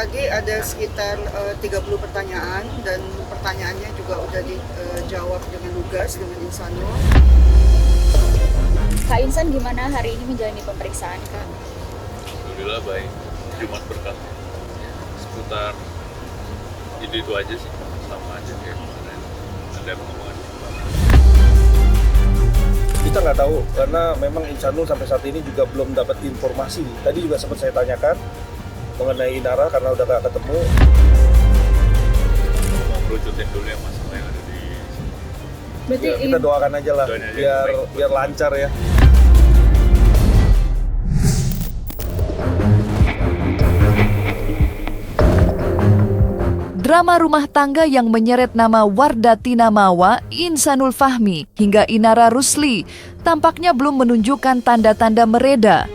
tadi ada sekitar 30 pertanyaan dan pertanyaannya juga udah dijawab dengan lugas dengan Insanul. Kak Insan gimana hari ini menjalani pemeriksaan, Kak? Alhamdulillah baik, Jumat berkah. Seputar itu aja sih, sama aja kayak kemarin. Ada perkembangan. Kita nggak tahu karena memang Insanul sampai saat ini juga belum dapat informasi. Tadi juga sempat saya tanyakan mengenai Inara karena udah nggak ketemu. Mau kerucutin dulu ya masalah yang ada di Berarti Ya, kita doakan aja lah Doain aja, biar lancar ya. Drama rumah tangga yang menyeret nama Wardah Tina Mawa, Insanul Fahmi, hingga Inara Rusli tampaknya belum menunjukkan tanda-tanda mereda.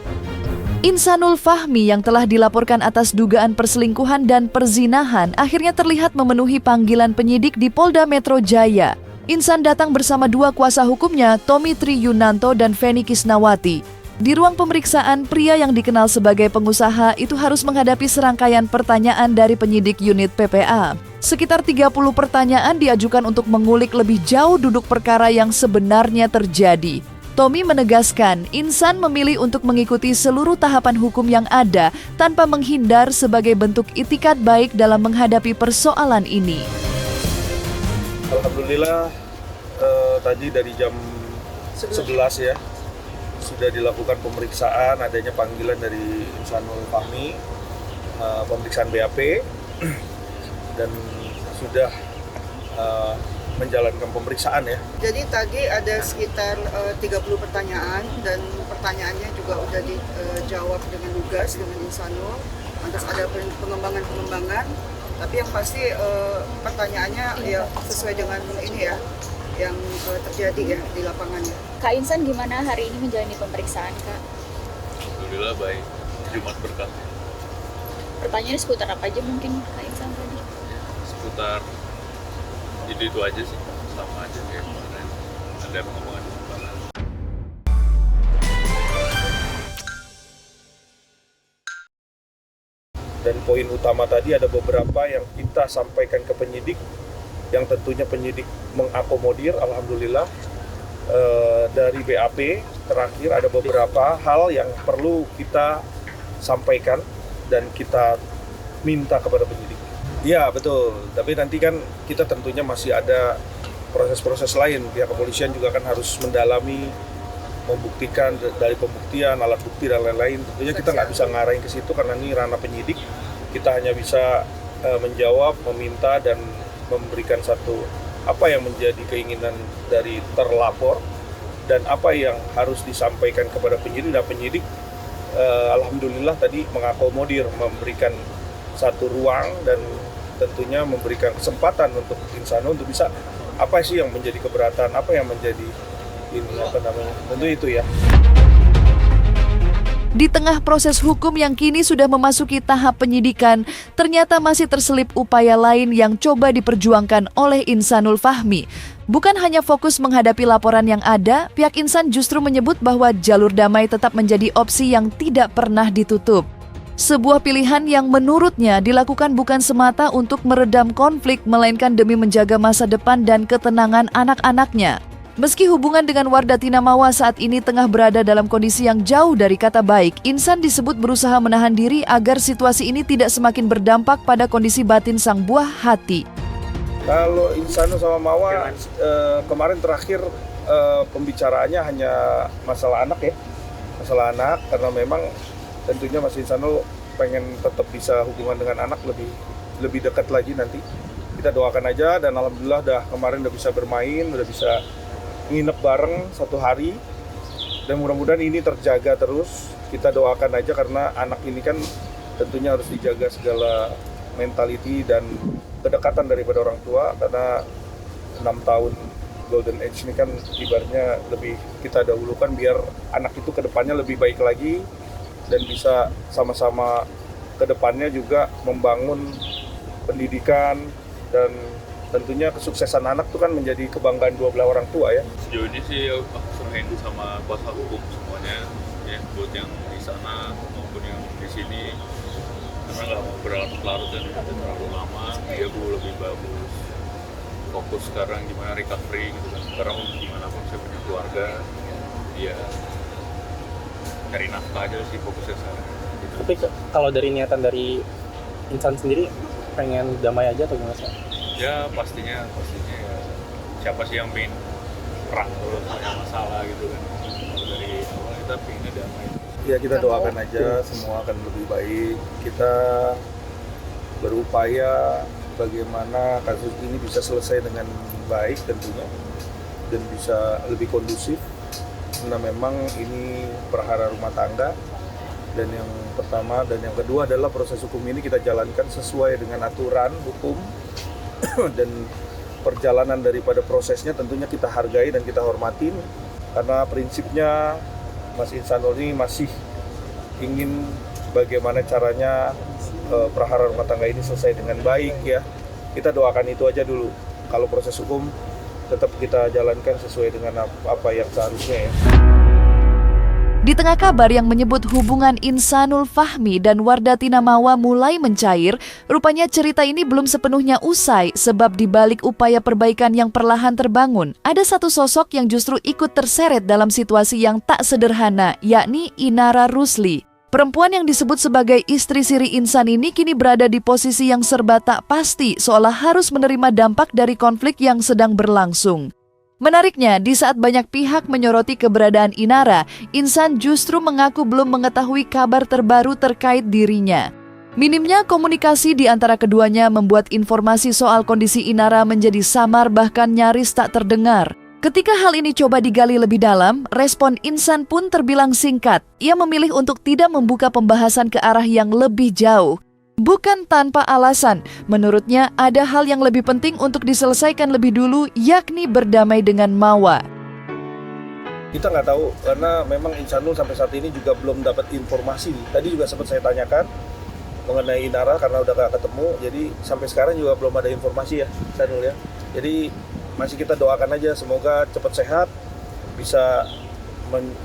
Insanul Fahmi yang telah dilaporkan atas dugaan perselingkuhan dan perzinahan akhirnya terlihat memenuhi panggilan penyidik di Polda Metro Jaya. Insan datang bersama dua kuasa hukumnya, Tommy Tri Yunanto dan Feni Kisnawati. Di ruang pemeriksaan, pria yang dikenal sebagai pengusaha itu harus menghadapi serangkaian pertanyaan dari penyidik unit PPA. Sekitar 30 pertanyaan diajukan untuk mengulik lebih jauh duduk perkara yang sebenarnya terjadi. Tommy menegaskan, Insan memilih untuk mengikuti seluruh tahapan hukum yang ada tanpa menghindar sebagai bentuk itikat baik dalam menghadapi persoalan ini. Alhamdulillah tadi dari jam 11 ya sudah dilakukan pemeriksaan, adanya panggilan dari Insanul Fahmi, pemeriksaan BAP dan sudah menjalankan pemeriksaan ya. Jadi tadi ada sekitar 30 pertanyaan dan pertanyaannya juga udah dijawab dengan lugas dengan Insanul. Lantas ada pengembangan, tapi yang pasti pertanyaannya ya sesuai dengan ini ya, yang terjadi ya di lapangannya. Kak Insan gimana hari ini menjalani pemeriksaan, Kak? Alhamdulillah baik, Jumat berkah. Pertanyaannya seputar apa aja mungkin, Kak Insan tadi? Seputar itu aja sih, sama aja kayak kemarin. Ada perkembangan. Dan poin utama tadi ada beberapa yang kita sampaikan ke penyidik, yang tentunya penyidik mengakomodir. Alhamdulillah dari BAP terakhir ada beberapa hal yang perlu kita sampaikan dan kita minta kepada penyidik. Iya betul, tapi nanti kan kita tentunya masih ada proses-proses lain. Pihak kepolisian juga kan harus mendalami, membuktikan dari pembuktian, alat bukti dan lain-lain. Tentunya kita nggak bisa ngarahin ke situ karena ini ranah penyidik. Kita hanya bisa menjawab, meminta dan memberikan satu apa yang menjadi keinginan dari terlapor dan apa yang harus disampaikan kepada penyidik. Dan penyidik alhamdulillah tadi mengakomodir, memberikan satu ruang dan tentunya memberikan kesempatan untuk Insanul untuk bisa apa sih yang menjadi keberatan, apa yang menjadi ini tentu itu ya. Di tengah proses hukum yang kini sudah memasuki tahap penyidikan, ternyata masih terselip upaya lain yang coba diperjuangkan oleh Insanul Fahmi. Bukan hanya fokus menghadapi laporan yang ada, pihak Insan justru menyebut bahwa jalur damai tetap menjadi opsi yang tidak pernah ditutup. Sebuah pilihan yang menurutnya dilakukan bukan semata untuk meredam konflik, melainkan demi menjaga masa depan dan ketenangan anak-anaknya. Meski hubungan dengan Wardah Tina Mawa saat ini tengah berada dalam kondisi yang jauh dari kata baik, Insan disebut berusaha menahan diri agar situasi ini tidak semakin berdampak pada kondisi batin sang buah hati. Kalau Insanul sama Mawa kemarin terakhir pembicaraannya hanya masalah anak ya, masalah anak karena memang tentunya Mas Insanul pengen tetap bisa hubungan dengan anak lebih dekat lagi nanti. Kita doakan aja dan alhamdulillah kemarin udah bisa bermain, udah bisa nginep bareng satu hari dan mudah-mudahan ini terjaga terus. Kita doakan aja karena anak ini kan tentunya harus dijaga segala mentality dan kedekatan daripada orang tua karena 6 tahun golden age ini kan ibaratnya lebih kita dahulukan biar anak itu ke depannya lebih baik lagi dan bisa sama-sama ke depannya juga membangun pendidikan dan tentunya kesuksesan anak itu kan menjadi kebanggaan dua belah orang tua ya. Sejauh ini sih aku serahin sama kuasa hukum semuanya ya, buat yang di sana maupun yang di sini. karena nggak mau berlarut-larut dan terlalu lama. Dia lebih bagus fokus sekarang gimana recovery gitu kan. Sekarang gimana pun saya punya keluarga, dia cari nafkah aja sih fokusnya sekarang gitu. Tapi kalau dari niatan dari Insan sendiri pengen damai aja atau gimana sih? Ya pastinya ya, siapa sih yang pengen perang terus banyak masalah gitu kan. Kalau dari awal kita pengen damai. Ya kita doakan aja semua akan lebih baik. Kita berupaya bagaimana kasus ini bisa selesai dengan baik tentunya dan bisa lebih kondusif. Karena memang ini perkara rumah tangga, dan yang pertama dan yang kedua adalah proses hukum ini kita jalankan sesuai dengan aturan hukum dan perjalanan daripada prosesnya tentunya kita hargai dan kita hormatin, karena prinsipnya Mas Insanul ini masih ingin bagaimana caranya perkara rumah tangga ini selesai dengan baik ya. Kita doakan itu aja dulu. Kalau proses hukum tetap kita jalankan sesuai dengan apa yang seharusnya ya. Di tengah kabar yang menyebut hubungan Insanul Fahmi dan Wardatina Mawa mulai mencair, rupanya cerita ini belum sepenuhnya usai sebab di balik upaya perbaikan yang perlahan terbangun, ada satu sosok yang justru ikut terseret dalam situasi yang tak sederhana, yakni Inara Rusli. Perempuan yang disebut sebagai istri siri Insan ini kini berada di posisi yang serba tak pasti, seolah harus menerima dampak dari konflik yang sedang berlangsung. Menariknya, di saat banyak pihak menyoroti keberadaan Inara, Insan justru mengaku belum mengetahui kabar terbaru terkait dirinya. Minimnya komunikasi di antara keduanya membuat informasi soal kondisi Inara menjadi samar bahkan nyaris tak terdengar. Ketika hal ini coba digali lebih dalam, respon Insan pun terbilang singkat. Ia memilih untuk tidak membuka pembahasan ke arah yang lebih jauh. Bukan tanpa alasan, menurutnya ada hal yang lebih penting untuk diselesaikan lebih dulu, yakni berdamai dengan Mawa. Kita nggak tahu, karena memang Insanul sampai saat ini juga belum dapat informasi. Tadi juga sempat saya tanyakan mengenai Inara karena udah nggak ketemu, jadi sampai sekarang juga belum ada informasi ya, Insanul ya. Jadi masih kita doakan aja, semoga cepat sehat, bisa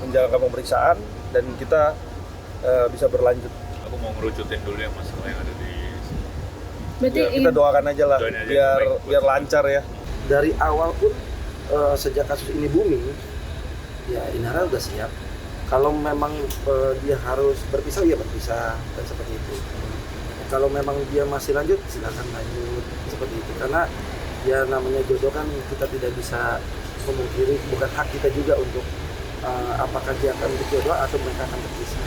menjalankan pemeriksaan, dan kita bisa berlanjut. Aku mau ngerucutin dulu ya masalah yang ada di Berarti Ya, kita doakan aja lah, Doain aja biar lancar ya. Dari awal pun sejak kasus ini booming, ya Inara udah siap. Kalau memang dia harus berpisah, ya berpisah, dan seperti itu. Kalau memang dia masih lanjut, silakan lanjut, seperti itu. Karena ya namanya jodoh kan kita tidak bisa memungkiri, bukan hak kita juga untuk apakah dia akan berjodoh atau mereka akan berpisah.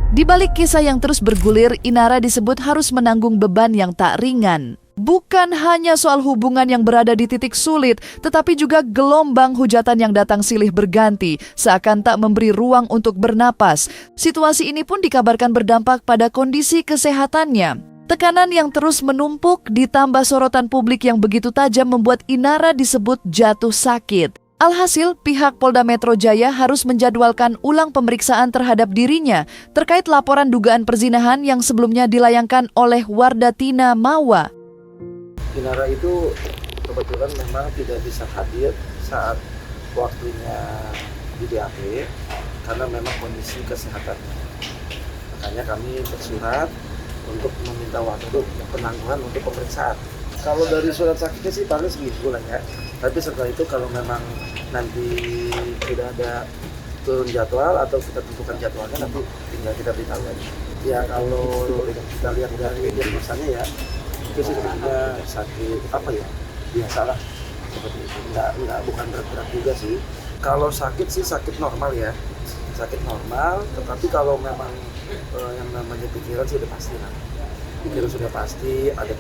Di balik kisah yang terus bergulir, Inara disebut harus menanggung beban yang tak ringan. Bukan hanya soal hubungan yang berada di titik sulit, tetapi juga gelombang hujatan yang datang silih berganti, seakan tak memberi ruang untuk bernapas. Situasi ini pun dikabarkan berdampak pada kondisi kesehatannya. Tekanan yang terus menumpuk ditambah sorotan publik yang begitu tajam membuat Inara disebut jatuh sakit. Alhasil, pihak Polda Metro Jaya harus menjadwalkan ulang pemeriksaan terhadap dirinya terkait laporan dugaan perzinahan yang sebelumnya dilayangkan oleh Wardatina Mawa. Inara itu kebetulan memang tidak bisa hadir saat waktunya di BAP karena memang kondisi kesehatannya. Makanya kami bersurat untuk meminta waktu penangguhan untuk pemeriksaan. Kalau dari surat sakitnya sih paling seminggu lah ya. Tapi setelah itu kalau memang nanti tidak ada turun jadwal atau kita tentukan jadwalnya, nanti tinggal kita beritahu lagi. Ya kalau kita lihat dari diagnosanya ya itu sih sebenarnya sakit apa ya, biasalah seperti itu. Enggak bukan berat-berat juga sih. Kalau sakit sih sakit normal ya, sakit normal. Tetapi kalau memang yang namanya pikiran sudah pasti lah. Pikiran sudah pasti ada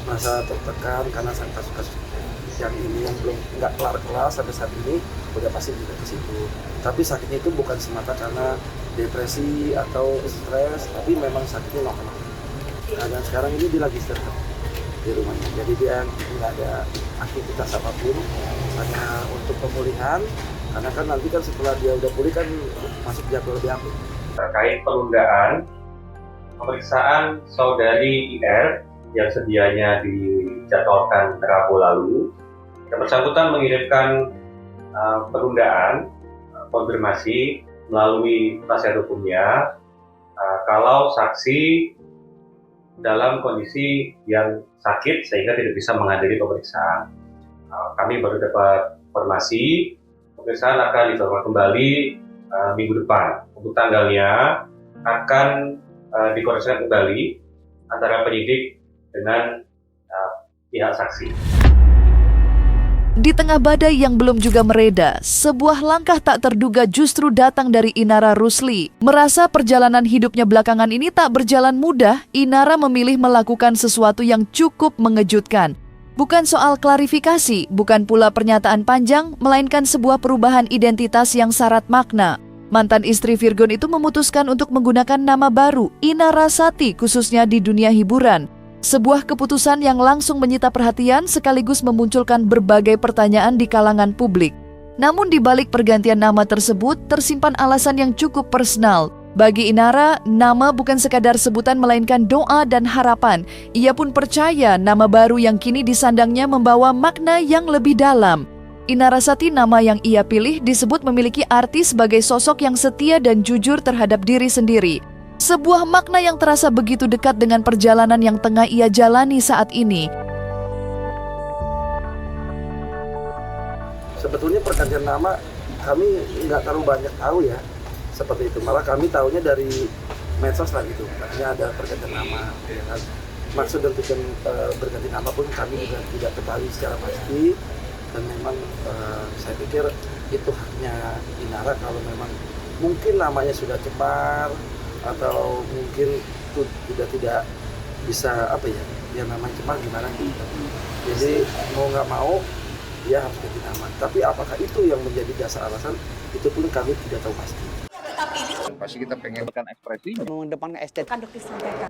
masa tertekan karena kasus-kasus yang ini yang belum nggak kelar sampai saat ini udah pasti juga ke situ. Tapi sakitnya itu bukan semata karena depresi atau stres, tapi memang sakitnya normal. Nah, dan sekarang ini dia lagi istirahat di rumahnya, jadi dia nggak ada aktivitas apapun, hanya untuk pemulihan. Karena kan nanti kan setelah dia udah pulih kan masuk jadwal BAP. Terkait penundaan pemeriksaan saudari IR yang sedianya dijadwalkan Rabu lalu, yang bersangkutan mengirimkan penundaan konfirmasi melalui penasihat hukumnya kalau saksi dalam kondisi yang sakit sehingga tidak bisa menghadiri pemeriksaan. Kami baru dapat informasi pemeriksaan akan dilakukan kembali minggu depan. Untuk tanggalnya akan dikoordinasikan kembali antara penyidik dengan pihak saksi. Di tengah badai yang belum juga mereda, sebuah langkah tak terduga justru datang dari Inara Rusli. Merasa perjalanan hidupnya belakangan ini tak berjalan mudah, Inara memilih melakukan sesuatu yang cukup mengejutkan. Bukan soal klarifikasi, bukan pula pernyataan panjang, melainkan sebuah perubahan identitas yang syarat makna. Mantan istri Virgon itu memutuskan untuk menggunakan nama baru, Inara Sati, khususnya di dunia hiburan. Sebuah keputusan yang langsung menyita perhatian sekaligus memunculkan berbagai pertanyaan di kalangan publik. Namun di balik pergantian nama tersebut tersimpan alasan yang cukup personal. Bagi Inara, nama bukan sekadar sebutan melainkan doa dan harapan. Ia pun percaya nama baru yang kini disandangnya membawa makna yang lebih dalam. Inara Sati, nama yang ia pilih, disebut memiliki arti sebagai sosok yang setia dan jujur terhadap diri sendiri. Sebuah makna yang terasa begitu dekat dengan perjalanan yang tengah ia jalani saat ini. Sebetulnya pergantian nama kami nggak terlalu banyak tahu ya, seperti itu. Malah kami tahunya dari medsos lah gitu. Makanya ada pergantian nama. Ya kan? Maksud dan tujuan berganti nama pun kami juga tidak ketahui secara pasti. Dan memang saya pikir itu haknya Inara kalau memang mungkin namanya sudah cemar atau mungkin itu tidak bisa dia namanya cemar gimana gitu. Jadi mau nggak mau dia harus ganti nama. Tapi apakah itu yang menjadi dasar alasan, itu pun kami tidak tahu pasti. Pasti kita pengen kan ekspresi mengedepankan estetika.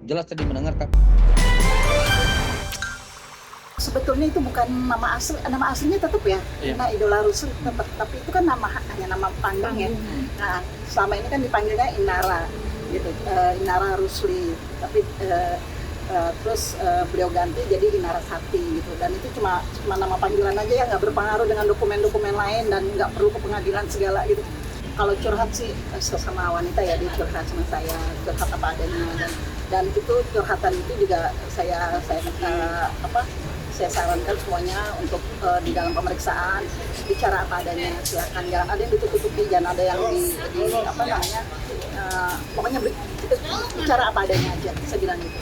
Jelas tadi mendengarkan. Sebetulnya itu bukan nama aslinya tetap ya, Nah Idola Rusli tetap, tapi itu kan hanya nama panggung ya. Nah selama ini kan dipanggilnya Inara, gitu, Inara Rusli, tapi terus beliau ganti jadi Inara Sati gitu, dan itu cuma nama panggilan aja ya, nggak berpengaruh dengan dokumen-dokumen lain dan nggak perlu ke pengadilan segala gitu. Kalau curhat sih sesama wanita ya, dia curhat sama saya, curhat apa adanya, dan itu curhatan itu juga saya sarankan semuanya untuk di dalam pemeriksaan bicara apa adanya, silakan, jangan ada yang ditutup-tutupi, jangan ada yang pokoknya bicara apa adanya aja, saya bilang gitu.